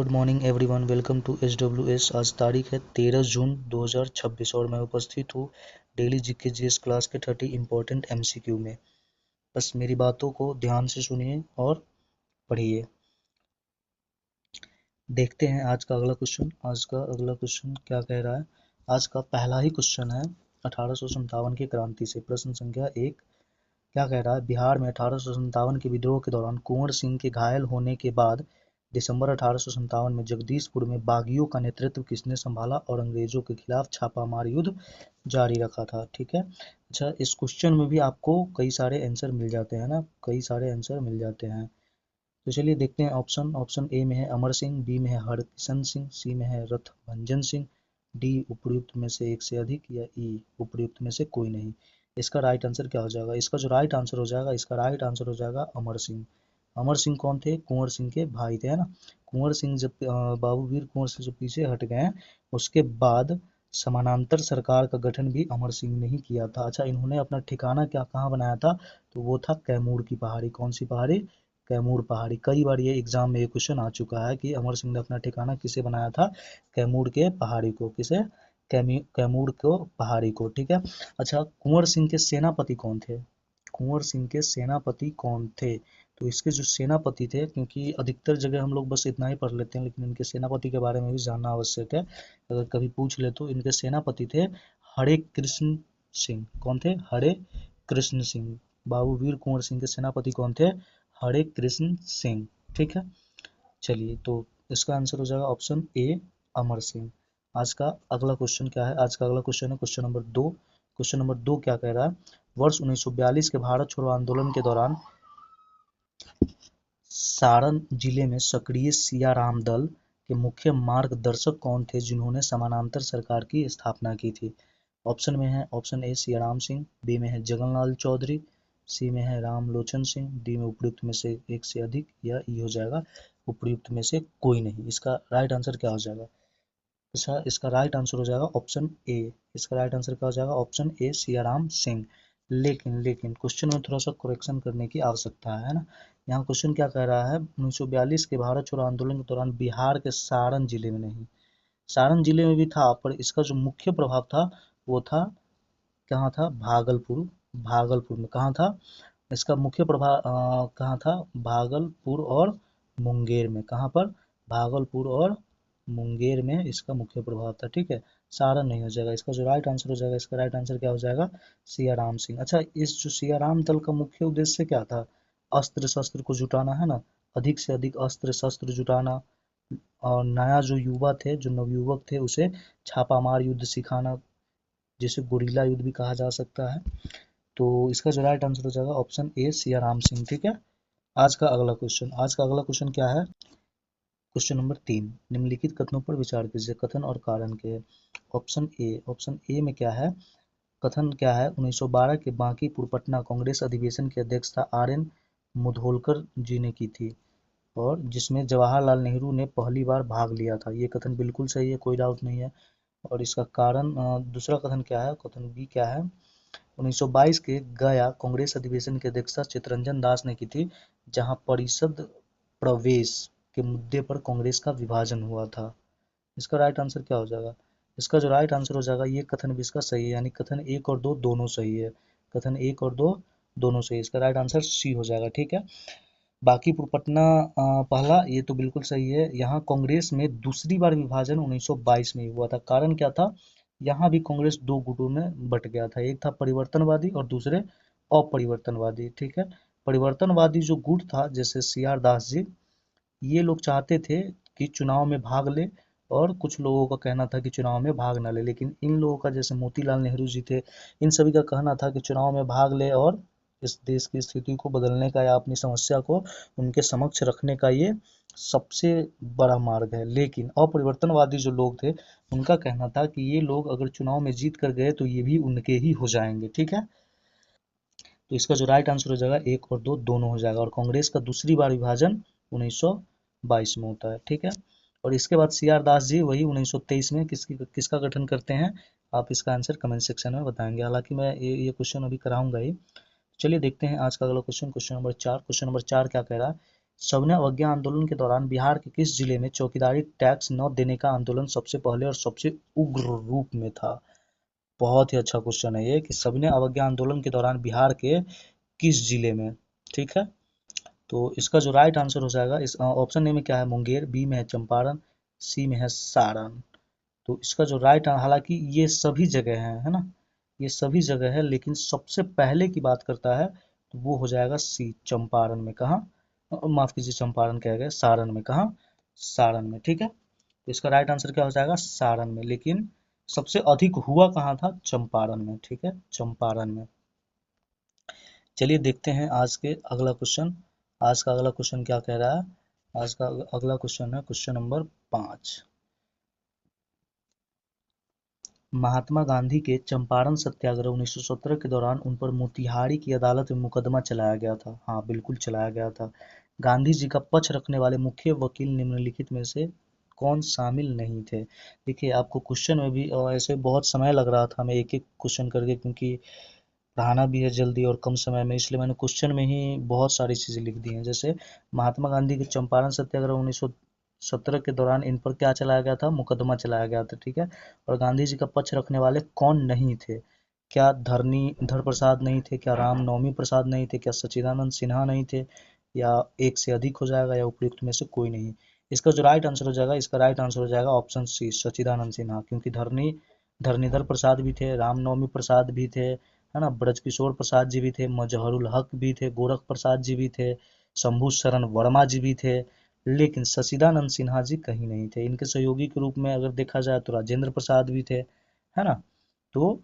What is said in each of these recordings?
Good morning everyone, welcome to SWS। आज तारीख है 13 जून 2026 और मैं उपस्थित हूँ डेली जीके जीएस क्लास के 30 इम्पोर्टेंट MCQ में। बस मेरी बातों को ध्यान से सुनिए और पढ़िए। देखते हैं आज का अगला क्वेश्चन। आज का अगला क्वेश्चन क्या कह रहा है। आज का पहला ही क्वेश्चन है 1857 की क्रांति से। प्रश्न संख्या 1 क्या कह रहा है। बिहार में 1857 के विद्रोह के दौरान कुंवर सिंह के घायल होने के बाद दिसंबर 1857 में जगदीशपुर में बागियों का नेतृत्व किसने संभाला और अंग्रेजों के खिलाफ छापामार युद्ध जारी रखा था। ठीक है। अच्छा, इस क्वेश्चन में भी आपको कई सारे आंसर मिल जाते हैं ना, कई सारे आंसर मिल जाते हैं। तो चलिए देखते हैं ऑप्शन ए में है अमर सिंह, बी में है हरकिशन सिंह, सी में है रथभंजन सिंह, डी उपयुक्त में से एक से अधिक, या ई उपयुक्त में से कोई नहीं। इसका राइट आंसर क्या हो जाएगा। इसका जो राइट आंसर हो जाएगा, इसका राइट आंसर हो जाएगा अमर सिंह। अमर सिंह कौन थे। कुंवर सिंह के भाई थे, है ना। कुंवर सिंह जब बाबू वीर कुंवर सिंह जब पीछे हट गए उसके बाद समानांतर सरकार का गठन भी अमर सिंह ने ही किया था। अच्छा, इन्होंने अपना ठिकाना क्या कहाँ बनाया था, तो वो था कैमूर की पहाड़ी। कौन सी पहाड़ी। कैमूर पहाड़ी। कई बार ये एग्जाम में ये क्वेश्चन आ चुका है कि अमर सिंह ने अपना ठिकाना किसे बनाया था, कैमूर के पहाड़ी को। किसे, कैमूर को पहाड़ी को। ठीक है। अच्छा, कुंवर सिंह के सेनापति कौन थे। कुंवर सिंह के सेनापति कौन थे, तो इसके जो सेनापति थे, क्योंकि अधिकतर जगह हम लोग बस इतना ही पढ़ लेते हैं, लेकिन इनके सेनापति के बारे में भी जानना आवश्यक है। अगर कभी पूछ ले तो इनके सेनापति थे हरे कृष्ण सिंह। कौन थे। हरे कृष्ण सिंह। बाबू वीर कुंवर सिंह के सेनापति कौन थे, हरे कृष्ण सिंह। ठीक है। चलिए, तो इसका आंसर हो जाएगा ऑप्शन ए अमर सिंह। आज का अगला क्वेश्चन क्या है। आज का अगला क्वेश्चन है क्वेश्चन नंबर 2। क्वेश्चन नंबर 2 क्या कह रहा है। वर्ष 1942 के भारत छोड़ो आंदोलन के दौरान सारण जिले में सक्रिय सियाराम दल के मुख्य मार्गदर्शक कौन थे जिन्होंने समानांतर सरकार की स्थापना की थी। ऑप्शन में है option A Siyaram Singh, B में है जगनलाल चौधरी, सी में है रामलोचन सिंह, डी में उपयुक्त में से एक से अधिक, या ई हो जाएगा उपयुक्त में से कोई नहीं। इसका राइट आंसर क्या हो जाएगा। इसका राइट आंसर हो जाएगा ऑप्शन ए। इसका राइट आंसर क्या हो जाएगा ऑप्शन ए सियाराम सिंह। लेकिन क्वेश्चन में थोड़ा सा करेक्शन करने की आवश्यकता है ना। यहाँ क्वेश्चन क्या कह रहा है, 1942 के भारत छोड़ो आंदोलन के दौरान बिहार के सारण जिले में नहीं, सारण जिले में भी था, पर इसका जो मुख्य प्रभाव था वो था कहाँ था, भागलपुर। भागलपुर में कहाँ था, इसका मुख्य प्रभाव कहाँ था, भागलपुर और मुंगेर में। कहाँ पर, भागलपुर और मुंगेर में इसका मुख्य प्रभाव था। ठीक है। सारण नहीं हो जाएगा। इसका जो राइट आंसर हो जाएगा, इसका राइट आंसर क्या हो जाएगा, सियाराम सिंह। अच्छा, इस जो सियाराम दल का मुख्य उद्देश्य क्या था, अस्त्र शस्त्र को जुटाना, है ना। अधिक से अधिक अस्त्र शस्त्र जुटाना, और नया जो युवा थे, जो नवयुवक थे, उसे छापामार युद्ध सिखाना, जिसे गुरिल्ला युद्ध भी कहा जा सकता है। तो इसका जो राइट आंसर हो जाएगा ऑप्शन ए सियाराम सिंह। ठीक है। आज का अगला क्वेश्चन। आज का अगला क्वेश्चन क्या है, क्वेश्चन नंबर 3। निम्नलिखित कथनों पर विचार कीजिए, कथन और कारण के। ऑप्शन ए में क्या है, कथन क्या है, 1912 के बांकीपुर पटना कांग्रेस अधिवेशन की अध्यक्षता RN मुधोलकर जी ने की थी, और जिसमें जवाहरलाल नेहरू ने पहली बार भाग लिया था। ये कथन बिल्कुल सही है, कोई डाउट नहीं है। और इसका कारण, दूसरा कथन क्या है, कथन बी क्या है, 1922 के गया कांग्रेस अधिवेशन की अध्यक्षता चित्तरंजन दास ने की थी, जहां परिषद प्रवेश के मुद्दे पर कांग्रेस का विभाजन हुआ था। इसका राइट आंसर क्या हो जाएगा। इसका जो राइट आंसर हो जाएगा, ये कथन भी इसका सही है, यानी कथन 1 और 2 दोनों सही है। कथन 1 और 2 दोनों सही है। इसका राइट आंसर सी हो जाएगा। ठीक है। बांकीपुर पटना पहला, ये तो बिल्कुल सही है। यहाँ कांग्रेस में दूसरी बार विभाजन 1922 में हुआ था। कारण क्या था, यहाँ भी कांग्रेस दो गुटों में बट गया था। एक था परिवर्तनवादी और दूसरे अपरिवर्तनवादी। ठीक है। परिवर्तनवादी जो गुट था, जैसे CR दास जी, ये लोग चाहते थे कि चुनाव में भाग ले, और कुछ लोगों का कहना था कि चुनाव में भाग ना ले। लेकिन इन लोगों का, जैसे मोतीलाल नेहरू जी थे, इन सभी का कहना था कि चुनाव में भाग ले और इस देश की स्थिति को बदलने का या अपनी समस्या को उनके समक्ष रखने का ये सबसे बड़ा मार्ग है। लेकिन अपरिवर्तनवादी जो लोग थे, उनका कहना था कि ये लोग अगर चुनाव में जीत कर गए तो ये भी उनके ही हो जाएंगे। ठीक है। तो इसका जो राइट आंसर हो जाएगा 1 और 2 दोनों हो जाएगा। और कांग्रेस का दूसरी बार विभाजन 1922 में होता है। ठीक है। और इसके बाद CR दास जी वही 1923 में किसका गठन करते हैं, आप इसका आंसर कमेंट सेक्शन में बताएंगे। हालांकि मैं ये क्वेश्चन अभी कराऊंगा ही। चलिए देखते हैं आज का अगला question, question number 4। Question number 4 क्या कह रहा है, सविनय अवज्ञा आंदोलन के दौरान बिहार के किस जिले में चौकीदारी टैक्स न देने का आंदोलन सबसे पहले और सबसे उग्र रूप में था? बहुत ही अच्छा क्वेश्चन है ये कि सविनय अवज्ञा आंदोलन के दौरान बिहार के किस जिले में, ठीक है। तो इसका जो राइट आंसर हो जाएगा, इस ऑप्शन ए में क्या है, मुंगेर, बी में है चंपारण, सी में है सारण। तो इसका जो राइट, हालांकि ये सभी जगह है ना, ये सभी जगह है, लेकिन सबसे पहले की बात करता है तो वो हो जाएगा सी, चंपारण में। कहाँ, माफ कीजिए, चंपारण कह गए, सारण में। कहाँ, सारण में, ठीक है। तो इसका राइट आंसर क्या हो जाएगा, सारण में। लेकिन सबसे अधिक हुआ कहाँ था, चंपारण में, ठीक है, चंपारण में। चलिए देखते हैं आज के अगला क्वेश्चन। आज का अगला क्वेश्चन क्या कह रहा है? आज का अगला क्वेश्चन है क्वेश्चन नंबर 5। महात्मा गांधी के चंपारण सत्याग्रह 1917 के दौरान उन पर मोतिहारी की अदालत में मुकदमा चलाया गया था। हाँ, बिल्कुल चलाया गया था। गांधी जी का पक्ष रखने वाले मुख्य वकील निम्नलिखित में से कौन शामिल नहीं थे? देखिए, आपको क्वेश्चन में भी ऐसे बहुत समय लग रहा था हमें एक एक क्वेश्चन करके, क्योंकि पढ़ाना भी है जल्दी और कम समय में, इसलिए मैंने क्वेश्चन में ही बहुत सारी चीज़ें लिख दी हैं। जैसे महात्मा गांधी के चंपारण सत्याग्रह 1917 के दौरान इन पर क्या चलाया गया था, मुकदमा चलाया गया था, ठीक है। और गांधी जी का पक्ष रखने वाले कौन नहीं थे? क्या धर प्रसाद नहीं थे? क्या राम नवमी प्रसाद नहीं थे? क्या सच्चिदानंद सिन्हा नहीं थे? या एक से अधिक हो जाएगा, या उपयुक्त में से कोई नहीं? इसका जो राइट आंसर हो जाएगा, इसका राइट आंसर हो जाएगा ऑप्शन सी, सच्चिदानंद सिन्हा। क्योंकि धरणीधर प्रसाद भी थे, रामनवमी प्रसाद भी थे, है ना, ब्रजकिशोर प्रसाद जी भी थे, मजहरुल हक भी थे, गोरख प्रसाद जी भी थे, शंभू शरण वर्मा जी भी थे, लेकिन सच्चिदानंद सिन्हा जी कहीं नहीं थे। इनके सहयोगी के रूप में अगर देखा जाए तो राजेंद्र प्रसाद भी थे, है ना। तो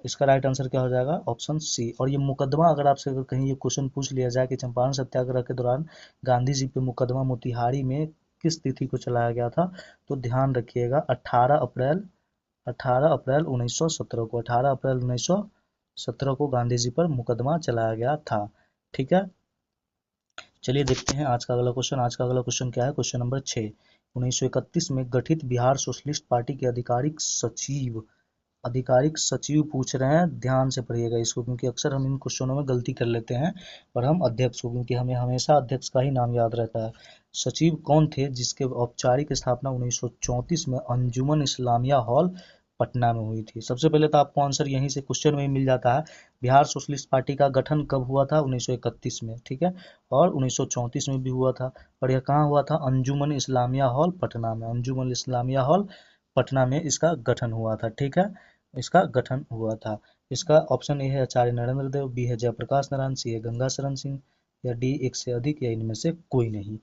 इसका राइट आंसर क्या हो जाएगा, ऑप्शन सी। और ये मुकदमा, अगर आपसे अगर कहीं ये क्वेश्चन पूछ लिया जाए कि चंपारण सत्याग्रह के दौरान गांधी जी पे मुकदमा मोतिहारी में किस तिथि को चलाया गया था, तो ध्यान रखिएगा 18 अप्रैल 1917 को, 18 अप्रैल 1917 को गांधी जी पर मुकदमा चलाया गया था, ठीक है। चलिए देखते हैं आज का अगला क्वेश्चन। आज का अगला क्वेश्चन क्या है, क्वेश्चन नंबर 6। 1931 में गठित बिहार सोशलिस्ट पार्टी के आधिकारिक सचिव पूछ रहे हैं, ध्यान से पढ़िएगा इसको, क्योंकि अक्सर हम इन क्वेश्चनों में गलती कर लेते हैं। और हम अध्यक्ष को, क्योंकि हमें हमेशा अध्यक्ष का ही नाम याद रहता है। सचिव कौन थे जिसके औपचारिक स्थापना 1934 में अंजुमन इस्लामिया हॉल पटना में हुई थी? सबसे पहले तो आपको आंसर यहीं से क्वेश्चन में ही मिल जाता है। बिहार सोशलिस्ट पार्टी का गठन कब हुआ था, 1931 में, ठीक है। और 1934 में भी हुआ था। और यह कहाँ हुआ था, अंजुमन इस्लामिया हॉल पटना में। अंजुमन इस्लामिया हॉल पटना में इसका गठन हुआ था, ठीक है। इसका गठन हुआ था। इसका ऑप्शन ए है आचार्य नरेंद्र देव, बी है जयप्रकाश नारायण, सी है गंगा शरण सिंह, या डी एक से अधिक, या इनमें से कोई नहीं।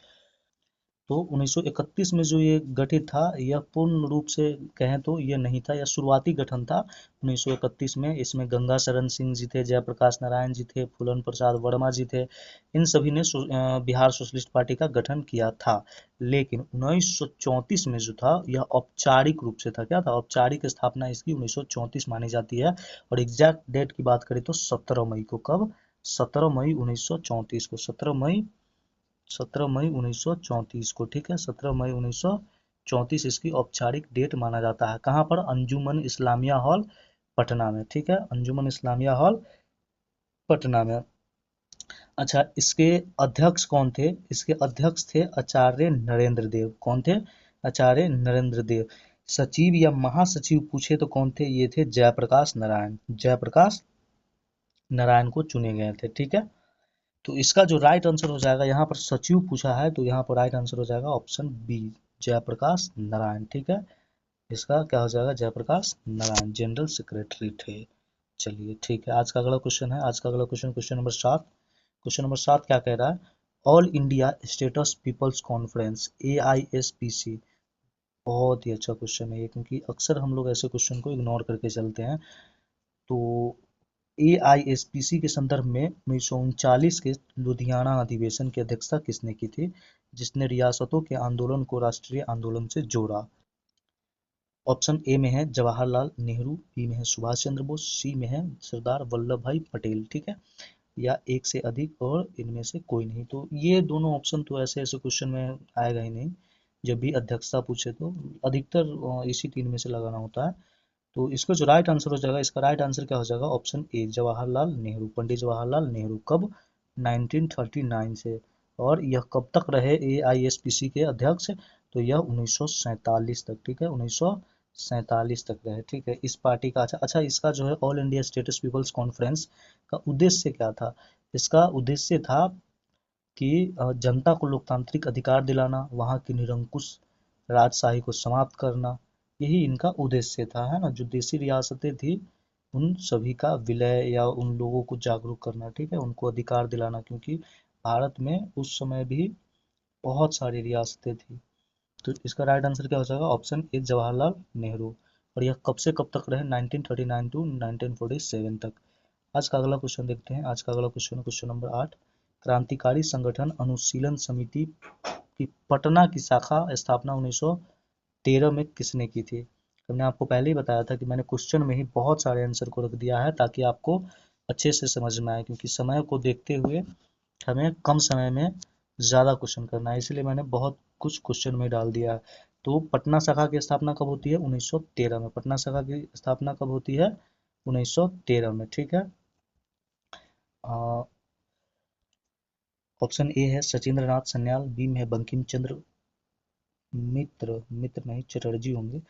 तो 1931 में जो ये गठित था, यह पूर्ण रूप से कहें तो यह नहीं था, यह शुरुआती गठन था 1931 में। इसमें गंगा शरण सिंह जी थे, जयप्रकाश नारायण जी थे, फूलन प्रसाद वर्मा जी थे। इन सभी ने बिहार सोशलिस्ट पार्टी का गठन किया था। लेकिन 1934 में जो था, यह औपचारिक रूप से था। क्या था, औपचारिक स्थापना इसकी 1934 मानी जाती है। और एग्जैक्ट डेट की बात करें तो 17 मई को। कब, 17 मई 1934 को। 17 मई 1934 को, ठीक है। 17 मई 1934 इसकी औपचारिक डेट माना जाता है। कहाँ पर, अंजुमन इस्लामिया हॉल पटना में, ठीक है, अंजुमन इस्लामिया हॉल पटना में। अच्छा, इसके अध्यक्ष कौन थे? इसके अध्यक्ष थे आचार्य नरेंद्र देव। कौन थे, आचार्य नरेंद्र देव। सचिव या महासचिव पूछे तो कौन थे, ये थे जयप्रकाश नारायण। जयप्रकाश नारायण को चुने गए थे, ठीक है। तो इसका जो राइट आंसर हो जाएगा, यहाँ पर सचिव पूछा है तो यहाँ पर राइट आंसर हो जाएगा ऑप्शन बी, जयप्रकाश नारायण, ठीक है। इसका क्या हो जाएगा, जयप्रकाश नारायण जनरल सेक्रेटरी थे। चलिए ठीक है, आज का अगला क्वेश्चन है। आज का अगला question, question number 7। Question number 7 क्या कह रहा है, all India states people's conference AISPC। बहुत ही अच्छा क्वेश्चन है ये, क्योंकि अक्सर हम लोग ऐसे क्वेश्चन को इग्नोर करके चलते हैं। तो AISPC के संदर्भ में 1939 के लुधियाना अधिवेशन की अध्यक्षता किसने की थी, जिसने रियासतों के आंदोलन को राष्ट्रीय आंदोलन से जोड़ा? ऑप्शन ए में है जवाहरलाल नेहरू, बी में है सुभाष चंद्र बोस, सी में है सरदार वल्लभ भाई पटेल, ठीक है, या एक से अधिक और इनमें से कोई नहीं। तो ये दोनों ऑप्शन तो ऐसे ऐसे क्वेश्चन में आएगा ही नहीं। जब भी अध्यक्षता पूछे तो अधिकतर इसी तीन में से लगाना होता है। तो इसका जो राइट आंसर हो जाएगा, इसका राइट आंसर क्या हो जाएगा, ऑप्शन ए जवाहरलाल नेहरू, पंडित जवाहरलाल नेहरू। कब, 1939 से और यह कब तक रहे AISPC के अध्यक्ष, तो यह 1947 तक, ठीक है, 1947 तक रहे, ठीक है। इस पार्टी का अच्छा इसका जो है all India states people's conference का उद्देश्य क्या था? इसका उद्देश्य था कि जनता को लोकतांत्रिक अधिकार दिलाना, वहाँ की निरंकुश राजशाही को समाप्त करना, यही इनका उद्देश्य था, है ना। जो देशी रियासतें थी उन सभी का विलय या उन लोगों को जागरूक करना, ठीक है, उनको अधिकार दिलाना, क्योंकि भारत में उस समय भी बहुत सारी रियासतें थी। तो इसका राइट आंसर क्या हो जाएगा? Option A Jawaharlal Nehru. और यह कब से कब तक रहे? 1939 टू 1947 तक। आज का अगला क्वेश्चन देखते हैं। आज का अगला क्वेश्चन है क्वेश्चन नंबर 8। क्रांतिकारी संगठन अनुशीलन समिति की पटना की शाखा स्थापना 1913 में किसने की थी? हमने आपको पहले ही बताया था कि मैंने क्वेश्चन में ही बहुत सारे आंसर को रख दिया है ताकि आपको अच्छे से समझ में आए, क्योंकि समय को देखते हुए हमें कम समय में ज़्यादा क्वेश्चन करना है, इसलिए मैंने बहुत कुछ क्वेश्चन में डाल दिया है। तो पटना शाखा की स्थापना कब होती है? 1913 में। पटना शाखा की स्थापना कब होती है? 1913 में, ठीक है। ऑप्शन ए है सचिंद्र नाथ सन्याल, बी में है बंकिम चंद्र मित्र मित्र नहीं चटर्जी होंगे,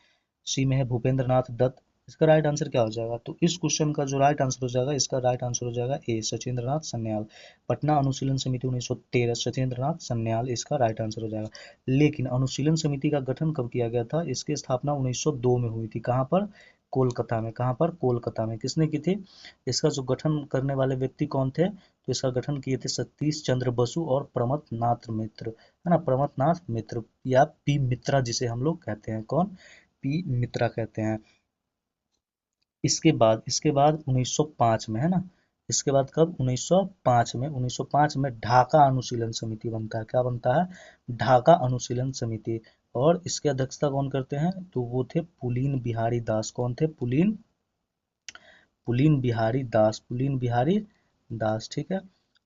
सी में है भूपेंद्र नाथ दत्त। इसका राइट आंसर क्या हो जाएगा? तो इस क्वेश्चन का जो राइट आंसर हो जाएगा, इसका राइट आंसर हो जाएगा ए सचिंद्र नाथ सन्याल। पटना अनुशीलन समिति 1913, सचिंद्र नाथ सन्याल इसका राइट आंसर हो जाएगा। लेकिन अनुशीलन समिति का गठन कब किया गया था? इसकी स्थापना 1902 में हुई थी। कहाँ पर? कोलकाता में। कहाँ पर? कोलकाता में। किसने की थी? इसका जो गठन करने वाले व्यक्ति कौन थे? तो इसका गठन किए थे सतीश चंद्र बसु और प्रमथ नाथ मित्र, है ना, प्रमथ नाथ मित्र या पी मित्रा जिसे हम लोग कहते हैं। कौन? पी मित्रा कहते हैं। इसके बाद 1905 में, है ना, इसके बाद कब? 1905 में। 1905 में ढाका अनुशीलन समिति बनता है। क्या बनता है? ढाका अनुशीलन समिति। और इसकी अध्यक्षता कौन करते हैं? तो वो थे पुलीन बिहारी दास। कौन थे? पुलीन पुलीन बिहारी दास। पुलीन बिहारी दास, ठीक है।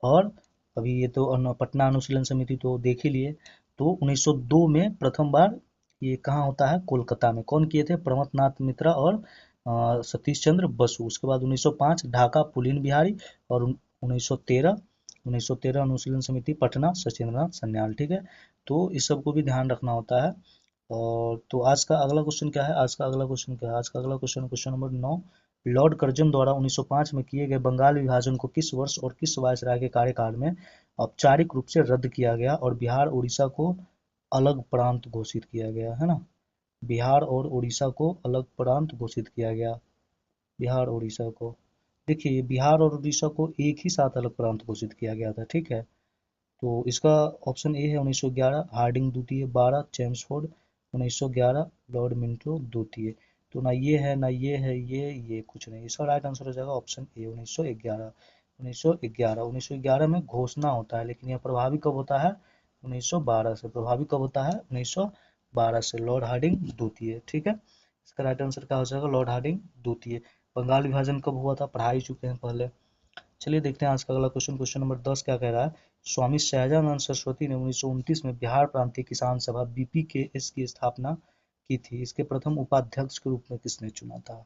और अभी ये तो पटना अनुशीलन समिति तो देख ही लिए। तो 1902 में प्रथम बार ये कहाँ होता है? कोलकाता में। कौन किए थे? प्रमथ नाथ मित्रा और सतीश चंद्र बसु। उसके बाद 1905 ढाका पुलीन बिहारी, और 1913 अनुशीलन समिति पटना सचिंद्र नाथ सन्याल, ठीक है। तो इस सब को भी ध्यान रखना होता है। और तो आज का अगला क्वेश्चन क्या है? आज का अगला क्वेश्चन क्या है? आज का अगला question question number 9। Lord Curzon द्वारा 1905 में किए गए बंगाल विभाजन को किस वर्ष और किस वायसराय के कार्यकाल में औपचारिक रूप से रद्द किया गया और बिहार उड़ीसा को अलग प्रांत घोषित किया गया, है ना? बिहार और उड़ीसा को अलग प्रांत घोषित किया गया। बिहार उड़ीसा को, देखिए बिहार और उड़ीसा को एक ही साथ अलग प्रांत घोषित किया गया था, ठीक है। तो इसका ऑप्शन ए है 1911 हार्डिंग द्वितीय, 12 चेम्सफोर्ड, 1911 लॉर्ड मिंटो द्वितीय। तो ना ये है ना ये है, ये कुछ नहीं। इसका राइट आंसर हो जाएगा ऑप्शन ए 1911। 1911 1911 में घोषणा होता है, लेकिन यह प्रभावी कब होता है? 1912 से। प्रभावी कब होता है? 1912 से। लॉर्ड हार्डिंग द्वितीय, ठीक है। इसका राइट आंसर क्या हो जाएगा? लॉर्ड हार्डिंग द्वितीय। बंगाल विभाजन कब हुआ था? पढ़ा ही चुके हैं पहले। चलिए देखते हैं आज का अगला क्वेश्चन क्वेश्चन नंबर 10 क्या कह रहा है। स्वामी सहजानंद सरस्वती ने 1929 में बिहार प्रांतीय किसान सभा BPKS की स्थापना की थी। इसके प्रथम उपाध्यक्ष के रूप में किसने चुना था?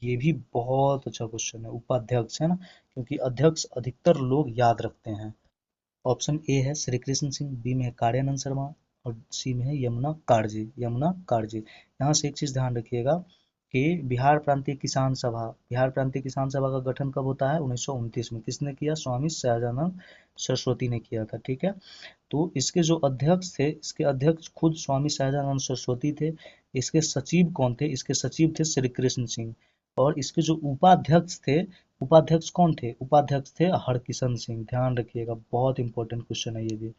ये भी बहुत अच्छा क्वेश्चन है। उपाध्यक्ष, है ना, क्योंकि अध्यक्ष अधिकतर लोग याद रखते हैं। ऑप्शन ए है श्री कृष्ण सिंह, बी में है कार्यानंद शर्मा, और सी में है यमुना काटजी। यमुना काटजी। यहाँ से एक चीज ध्यान रखिएगा कि बिहार प्रांतीय किसान सभा का गठन कब होता है? 1929 में। किसने किया? स्वामी सहजानंद सरस्वती ने किया था, ठीक है। तो इसके जो अध्यक्ष थे, इसके अध्यक्ष खुद स्वामी सहजानंद सरस्वती थे। इसके सचिव कौन थे? इसके सचिव थे श्री कृष्ण सिंह। और इसके जो उपाध्यक्ष थे, उपाध्यक्ष कौन थे? उपाध्यक्ष थे हरकिशन सिंह। ध्यान रखिएगा, बहुत इंपॉर्टेंट क्वेश्चन है ये भी।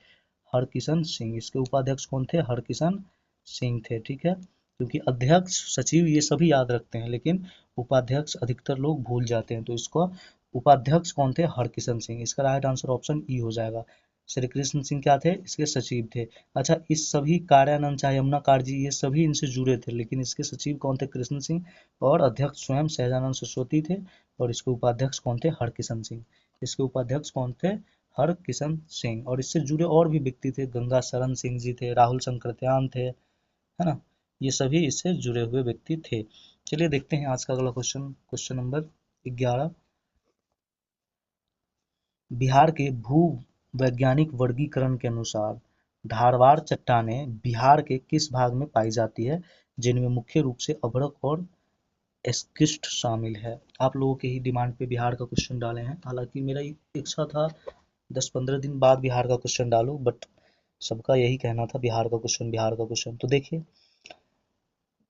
हरकिशन सिंह, इसके उपाध्यक्ष कौन थे? हरकिशन सिंह थे, ठीक है। क्योंकि अध्यक्ष सचिव ये सभी याद रखते हैं, लेकिन उपाध्यक्ष अधिकतर लोग भूल जाते हैं। तो इसको उपाध्यक्ष कौन थे? हरकिशन सिंह। इसका राइट आंसर ऑप्शन ई हो जाएगा। श्री कृष्ण सिंह क्या थे? इसके सचिव थे। अच्छा, इस सभी कार्यानंद चाहे यमुना काटजी ये सभी इनसे जुड़े थे, लेकिन इसके सचिव कौन थे? कृष्ण सिंह। और अध्यक्ष स्वयं सहजानंद सरस्वती थे। और इसके उपाध्यक्ष कौन थे? हरकिशन सिंह। इसके उपाध्यक्ष कौन थे? हरकिशन सिंह। और इससे जुड़े और भी व्यक्ति थे, गंगा शरण सिंह जी थे, राहुल शंकरत्यान थे, है ना, ये सभी इससे जुड़े हुए व्यक्ति थे। चलिए देखते हैं आज का अगला क्वेश्चन क्वेश्चन नंबर 11। बिहार के भू वैज्ञानिक वर्गीकरण के अनुसार धारवाड़ चट्टानें बिहार के किस भाग में पाई जाती है, जिनमें मुख्य रूप से अभ्रक और एस्किस्ट शामिल है। आप लोगों के ही डिमांड पे बिहार का क्वेश्चन डाले हैं, हालांकि मेरा इच्छा था 10-15 दिन बाद बिहार का क्वेश्चन डालूं, बट सबका यही कहना था बिहार का क्वेश्चन, बिहार का क्वेश्चन। तो देखिए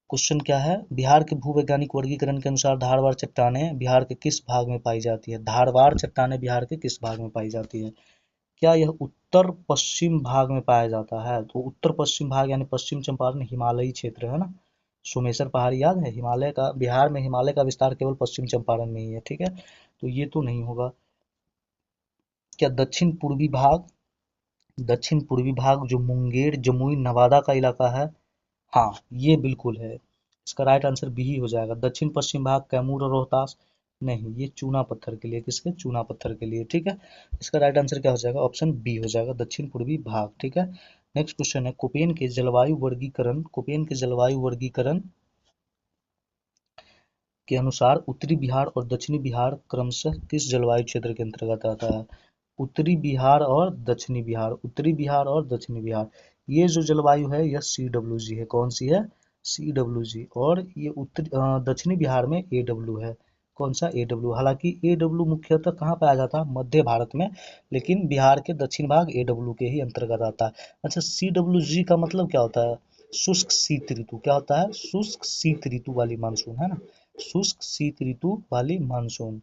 क्वेश्चन क्या है, बिहार के भूवैज्ञानिक वर्गीकरण के अनुसार धारवाड़ चट्टानें बिहार के किस भाग में पाई जाती है। धारवाड़ चट्टानें बिहार के किस भाग में पाई जाती है। क्या यह उत्तर पश्चिम भाग में पाया जाता है। तो उत्तर पश्चिम भाग यानी पश्चिम चंपारण हिमालयी क्षेत्र है ना, सोमेश्वर पहाड़ी याद है, हिमालय का, बिहार में हिमालय का विस्तार केवल पश्चिम चंपारण में ही है, ठीक है, तो ये तो नहीं होगा। क्या दक्षिण पूर्वी भाग, दक्षिण पूर्वी भाग जो मुंगेर जमुई नवादा का इलाका है, हाँ ये बिल्कुल है, इसका राइट आंसर बी ही हो जाएगा। दक्षिण पश्चिम भाग कैमूर और रोहतास, नहीं ये चूना पत्थर के लिए, किसके, चूना पत्थर के लिए, ठीक है। इसका राइट आंसर क्या हो जाएगा, ऑप्शन बी हो जाएगा, दक्षिण पूर्वी भाग, ठीक है। नेक्स्ट क्वेश्चन है, कोपेन के जलवायु वर्गीकरण, कोपेन के जलवायु वर्गीकरण के अनुसार उत्तरी बिहार और दक्षिणी बिहार क्रमशः किस जलवायु क्षेत्र के अंतर्गत आता है। उत्तरी बिहार और दक्षिणी बिहार, उत्तरी बिहार और दक्षिणी बिहार, ये जो जलवायु है यह CWG है, कौन सी है, CWG। और ये उत्तरी दक्षिणी बिहार में AW है, कौन सा, AW। हालांकि AW मुख्यतः कहाँ पाया जाता है, मध्य भारत में, लेकिन बिहार के दक्षिण भाग AW के ही अंतर्गत आता है। अच्छा CWG का मतलब क्या होता है, शुष्क शीत ऋतु, क्या होता है, शुष्क शीत ऋतु वाली मानसून, है ना, शुष्क शीत ऋतु वाली मानसून।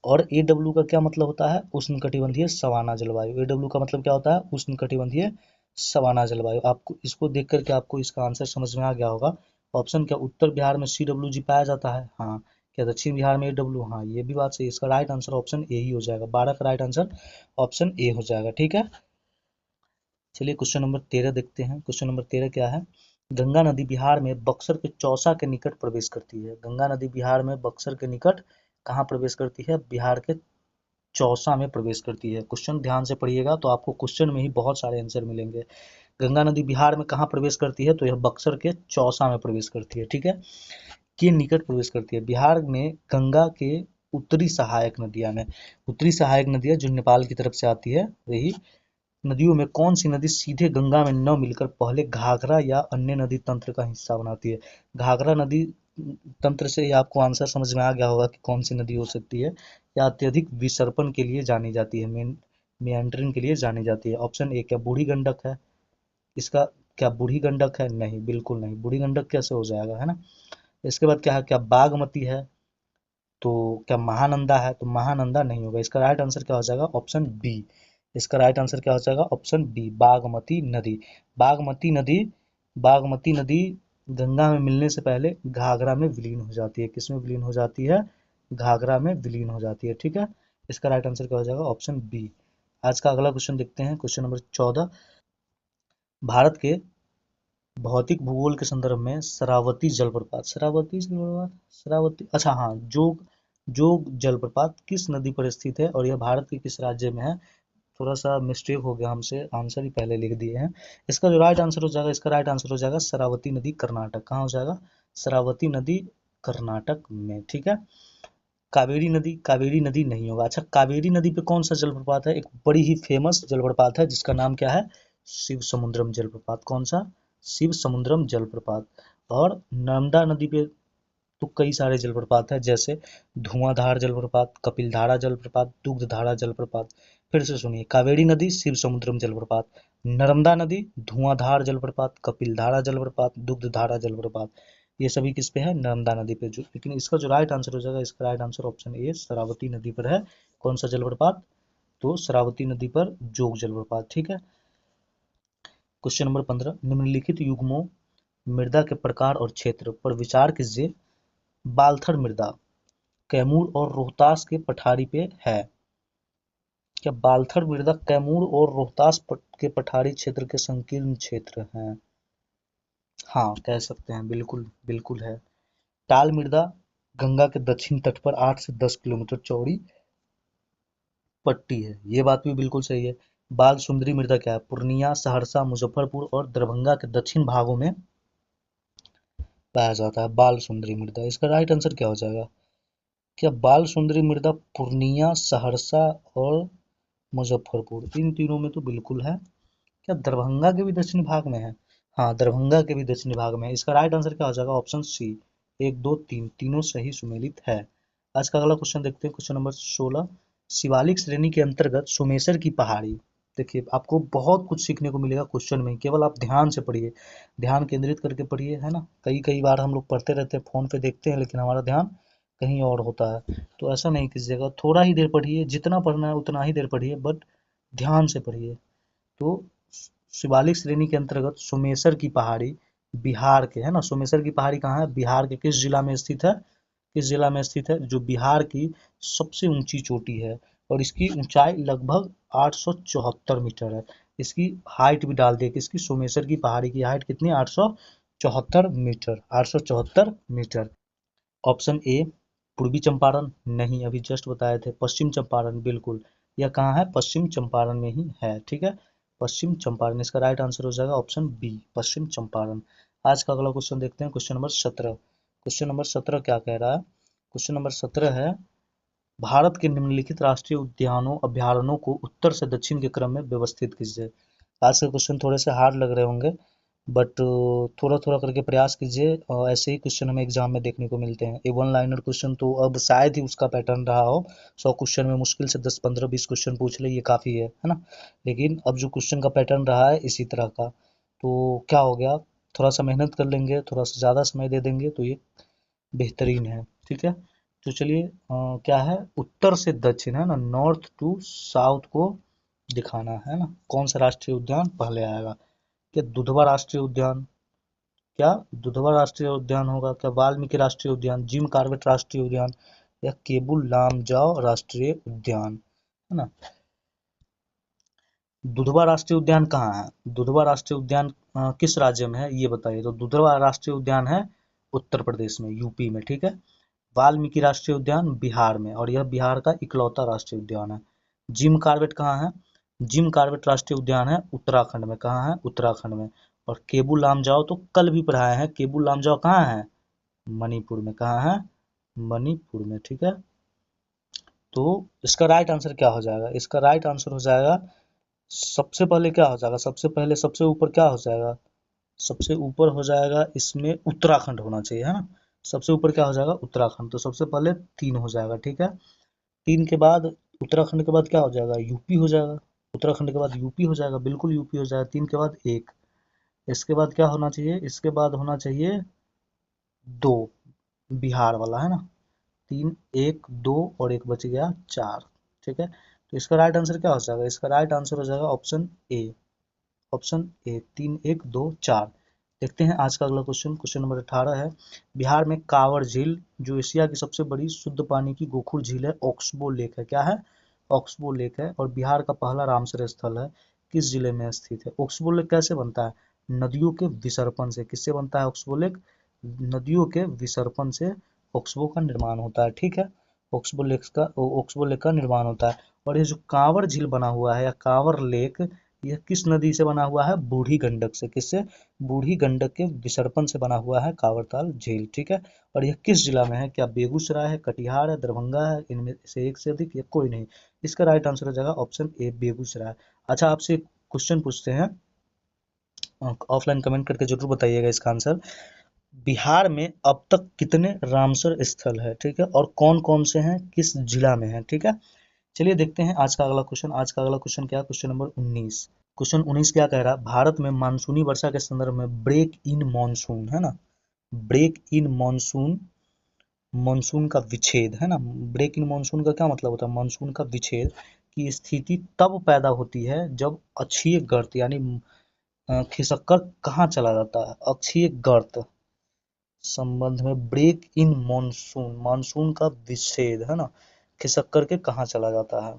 और AW का क्या मतलब होता है, उष्णकटिबंधीय सवाना जलवायु। AW का मतलब क्या होता है, उष्णकटिबंधीय सवाना जलवायु। आपको इसको देख करके आपको इसका आंसर समझ में आ गया होगा। ऑप्शन क्या, उत्तर बिहार में CWG पाया जाता है, हाँ। क्या दक्षिण बिहार में AW, हाँ ये भी बात सही। इसका राइट आंसर ऑप्शन ए ही हो जाएगा, 12 का राइट आंसर ऑप्शन ए हो जाएगा, ठीक है। चलिए क्वेश्चन नंबर 13 देखते हैं। क्वेश्चन नंबर 13 क्या है, गंगा नदी बिहार में बक्सर के चौसा के निकट प्रवेश करती है। गंगा नदी बिहार में बक्सर के निकट कहाँ प्रवेश करती है, बिहार के चौसा में प्रवेश करती है। क्वेश्चन ध्यान से पढ़िएगा तो आपको क्वेश्चन में ही बहुत सारे आंसर मिलेंगे। गंगा नदी बिहार में कहाँ प्रवेश करती है, तो यह बक्सर के चौसा में प्रवेश करती है, ठीक है, के निकट प्रवेश करती है। बिहार में गंगा के उत्तरी सहायक नदियां में, उत्तरी सहायक नदियां जो नेपाल की तरफ से आती है, वही नदियों में कौन सी नदी सीधे गंगा में न मिलकर पहले घाघरा या अन्य नदी तंत्र का हिस्सा बनाती है। घाघरा नदी तंत्र से ही आपको आंसर समझ में आ गया होगा कि कौन सी नदी हो सकती है, या अत्यधिक विसर्पण के लिए जानी जाती है, मेंडरिंग के लिए जानी जाती है। ऑप्शन ए क्या बूढ़ी गंडक है, इसका, क्या बूढ़ी गंडक है, नहीं बिल्कुल नहीं, बूढ़ी गंडक कैसे हो जाएगा, है ना। इसके बाद क्या है, क्या बागमती है, तो क्या महानंदा है, तो महानंदा नहीं होगा। इसका राइट आंसर क्या हो जाएगा, ऑप्शन बी। इसका राइट आंसर क्या हो जाएगा, ऑप्शन बी, बागमती नदी। बागमती नदी, बागमती नदी गंगा में मिलने से पहले घाघरा में विलीन हो जाती है। किसमें विलीन हो जाती है, घाघरा में विलीन हो जाती है, ठीक है। इसका राइट आंसर क्या हो जाएगा, ऑप्शन बी। आज का अगला क्वेश्चन देखते हैं, क्वेश्चन नंबर 14। भारत के भौतिक भूगोल के संदर्भ में शरावती जलप्रपात, शरावती जलप्रपात, शरावती, अच्छा हाँ, जोग, जोग जलप्रपात किस नदी पर स्थित है और यह भारत के किस राज्य में है। थोड़ा सा मिस्टेक हो गया हमसे, आंसर ही पहले लिख दिए हैं। इसका जो राइट आंसर हो जाएगा, इसका राइट आंसर हो जाएगा शरावती नदी, कर्नाटक। कहाँ हो जाएगा, शरावती नदी कर्नाटक में, ठीक है। कावेरी नदी, कावेरी नदी नहीं होगा। अच्छा कावेरी नदी पे कौन सा जलप्रपात है, एक बड़ी ही फेमस जलप्रपात है जिसका नाम क्या है, शिव समुद्रम जलप्रपात। कौन सा, शिव समुद्रम जलप्रपात। और नर्मदा नदी पे तो कई सारे जलप्रपात हैं, जैसे धुआंधार जलप्रपात, कपिलधारा जलप्रपात, दुग्धधारा जलप्रपात। फिर से सुनिए, कावेरी नदी, शिव समुद्रम जलप्रपात, नर्मदा नदी, धुआंधार जलप्रपात, कपिलधारा जलप्रपात, दुग्धधारा जलप्रपात। ये सभी किस पे है, नर्मदा नदी पे। जो लेकिन इसका जो राइट आंसर हो जाएगा, इसका right answer option A, Sharavati नदी पर है। कौन सा जलप्रपात, तो शरावती नदी पर जोग जलप्रपात, ठीक है। क्वेश्चन नंबर 15, निम्नलिखित युग्मों मृदा के प्रकार और क्षेत्र पर विचार कीजिए। बालथर मृदा कैमूर और रोहतास के पठारी पे है। क्या बालथर मृदा कैमूर और रोहतास के पठारी क्षेत्र के संकीर्ण क्षेत्र हैं। हाँ कह सकते हैं, बिल्कुल बिल्कुल है। टाल मृदा गंगा के दक्षिण तट पर 8 से 10 किलोमीटर चौड़ी पट्टी है, ये बात भी बिल्कुल सही है। बाल सुंदरी मृदा क्या है, पूर्णिया, सहरसा, मुजफ्फरपुर और दरभंगा के दक्षिण भागों में पाया जाता है बाल सुंदरी मृदा। इसका राइट आंसर क्या हो जाएगा, क्या बाल सुंदरी मृदा पूर्णिया, सहरसा और मुजफ्फरपुर। इन तीनों में तो बिल्कुल है। क्या दरभंगा के भी दक्षिणी भाग में है? हाँ, दरभंगा के भी दक्षिणी भाग में है। इसका राइट आंसर क्या हो जाएगा? Option C. एक दो तीन तीनों सही सुमेलित है। आज का अगला क्वेश्चन देखते हैं, क्वेश्चन नंबर 16। शिवालिक श्रेणी के अंतर्गत सोमेश्वर की पहाड़ी। देखिए, आपको बहुत कुछ सीखने को मिलेगा क्वेश्चन में, केवल आप ध्यान से पढ़िए, ध्यान केंद्रित करके पढ़िए, है ना। कई कई बार हम लोग पढ़ते रहते हैं, फोन पे देखते हैं, लेकिन हमारा ध्यान कहीं और होता है। तो ऐसा नहीं कीजिएगा, थोड़ा ही देर पढ़िए, जितना पढ़ना है उतना ही देर पढ़िए, बट ध्यान से पढ़िए। तो शिवालिक श्रेणी के अंतर्गत सोमेश्वर की पहाड़ी बिहार के, है ना, सोमेश्वर की पहाड़ी कहाँ है? बिहार के किस जिला में स्थित है? किस जिला में स्थित है? जो बिहार की सबसे ऊंची चोटी है, और इसकी ऊंचाई लगभग 874 मीटर है। इसकी हाइट भी डाल दिए कि इसकी सोमेश्वर की पहाड़ी की हाइट कितनी? 874 मीटर, 874 मीटर। ऑप्शन ए पूर्वी चंपारण, नहीं, अभी जस्ट बताए थे। पश्चिम चंपारण, बिल्कुल, यह कहाँ है? पश्चिम चंपारण में ही है, ठीक है, पश्चिम चंपारण। इसका राइट आंसर हो जाएगा ऑप्शन बी, पश्चिम चंपारण। आज का अगला क्वेश्चन देखते हैं, क्वेश्चन नंबर 17। क्वेश्चन नंबर 17 क्या कह रहा है? क्वेश्चन नंबर 17 है, भारत के निम्नलिखित राष्ट्रीय उद्यानों अभ्यारण्यों को उत्तर से दक्षिण के क्रम में व्यवस्थित कीजिए। आज के क्वेश्चन थोड़े से हार्ड लग रहे होंगे, बट थोड़ा थोड़ा करके प्रयास कीजिए, और ऐसे ही क्वेश्चन हमें एग्जाम में देखने को मिलते हैं। ये वन लाइनर क्वेश्चन तो अब शायद ही उसका पैटर्न रहा हो। 100 क्वेश्चन में मुश्किल से 10 15 20 क्वेश्चन पूछ ले, ये काफ़ी है ना। लेकिन अब जो क्वेश्चन का पैटर्न रहा है इसी तरह का, तो क्या हो गया, थोड़ा सा मेहनत कर लेंगे, थोड़ा सा ज़्यादा समय दे देंगे तो ये बेहतरीन है, ठीक है। तो चलिए, क्या है, उत्तर से दक्षिण, है ना, नॉर्थ टू साउथ को दिखाना है ना। कौन सा राष्ट्रीय उद्यान पहले आएगा? क्या दुधवा राष्ट्रीय उद्यान, क्या दुधवा राष्ट्रीय उद्यान होगा? क्या वाल्मीकि राष्ट्रीय उद्यान, जिम कॉर्बेट राष्ट्रीय उद्यान, या केबुल लामजाओ राष्ट्रीय उद्यान, है ना। दुधवा राष्ट्रीय उद्यान कहाँ है? दुधवा राष्ट्रीय उद्यान किस राज्य में है, ये बताइए। तो दुधवा राष्ट्रीय उद्यान है उत्तर प्रदेश में, यूपी में, ठीक है। वाल्मीकि राष्ट्रीय उद्यान बिहार में, और यह बिहार का इकलौता राष्ट्रीय उद्यान है। जिम कॉर्बेट कहाँ है? जिम कॉर्बेट राष्ट्रीय उद्यान है उत्तराखंड में। कहाँ है? उत्तराखंड में। और केबुल लामजाओ तो कल भी पढ़ाए हैं, केबुल लामजाओ कहाँ है? मणिपुर में। कहाँ है? मणिपुर में, ठीक है। तो इसका राइट आंसर क्या हो जाएगा? इसका राइट आंसर हो जाएगा, सबसे पहले क्या हो जाएगा? सबसे पहले सबसे ऊपर क्या हो जाएगा? सबसे ऊपर हो जाएगा इसमें उत्तराखंड होना चाहिए, है ना। सबसे ऊपर क्या हो जाएगा? उत्तराखंड। तो सबसे पहले 3 हो जाएगा, ठीक है। 3 के बाद उत्तराखंड के बाद क्या हो जाएगा? यूपी हो जाएगा। उत्तराखंड के बाद यूपी हो जाएगा, बिल्कुल यूपी हो जाएगा। 3 के बाद 1। इसके बाद क्या होना चाहिए? इसके बाद होना चाहिए 2, बिहार वाला, है ना। 3, 1, 2 और 1 बच गया 4, ठीक है। तो इसका राइट आंसर क्या हो जाएगा? इसका राइट आंसर हो जाएगा ऑप्शन ए। Option A, 3, 1, 2, 4। देखते हैं आज का अगला क्वेश्चन, क्वेश्चन नंबर 18 है, बिहार में कांवड़ झील जो एशिया की सबसे बड़ी शुद्ध पानी की गोखुर झील है, ऑक्सबो लेक है। क्या है? ऑक्सबो लेक है, और बिहार का पहला रामसर स्थल है, किस जिले में स्थित है? ऑक्सबो लेक कैसे बनता है? नदियों के विसर्पण से। किससे बनता है ऑक्सबो लेक? नदियों के विसर्पण से ऑक्सबो का निर्माण होता है, ठीक है। ऑक्सबो लेक का निर्माण होता है। और ये जो कांवड़ झील बना हुआ है या कांवड़ लेक, यह किस नदी से बना हुआ है? बूढ़ी गंडक से। किससे? बूढ़ी गंडक के विसर्पण से बना हुआ है कांवरताल झील, ठीक है। और यह किस जिला में है? क्या बेगूसराय है, कटिहार है, दरभंगा है, इनमें से एक से अधिक या कोई नहीं? इसका राइट आंसर हो जाएगा ऑप्शन ए, बेगूसराय। अच्छा, आपसे एक क्वेश्चन पूछते हैं, ऑफलाइन कमेंट करके जरूर बताइएगा इसका आंसर। बिहार में अब तक कितने रामसर स्थल है, ठीक है, और कौन कौन से हैं, किस जिला में है, ठीक है। चलिए देखते हैं आज का अगला क्वेश्चन। आज का अगला क्वेश्चन क्या है? Question number 19। क्वेश्चन 19 क्या कह रहा है? भारत में मानसूनी वर्षा के संदर्भ में ब्रेक इन मानसून, है ना, ब्रेक इन मानसून, मानसून का विच्छेद, है ना। ब्रेक इन मानसून का क्या मतलब होता है? मानसून का विच्छेद की स्थिति तब पैदा होती है जब अक्षीय गर्त यानी खिसककर कहाँ चला जाता है? अक्षीय गर्त संबंध में ब्रेक इन मानसून, मानसून का विच्छेद, है ना, खिसक करके कहाँ चला जाता है।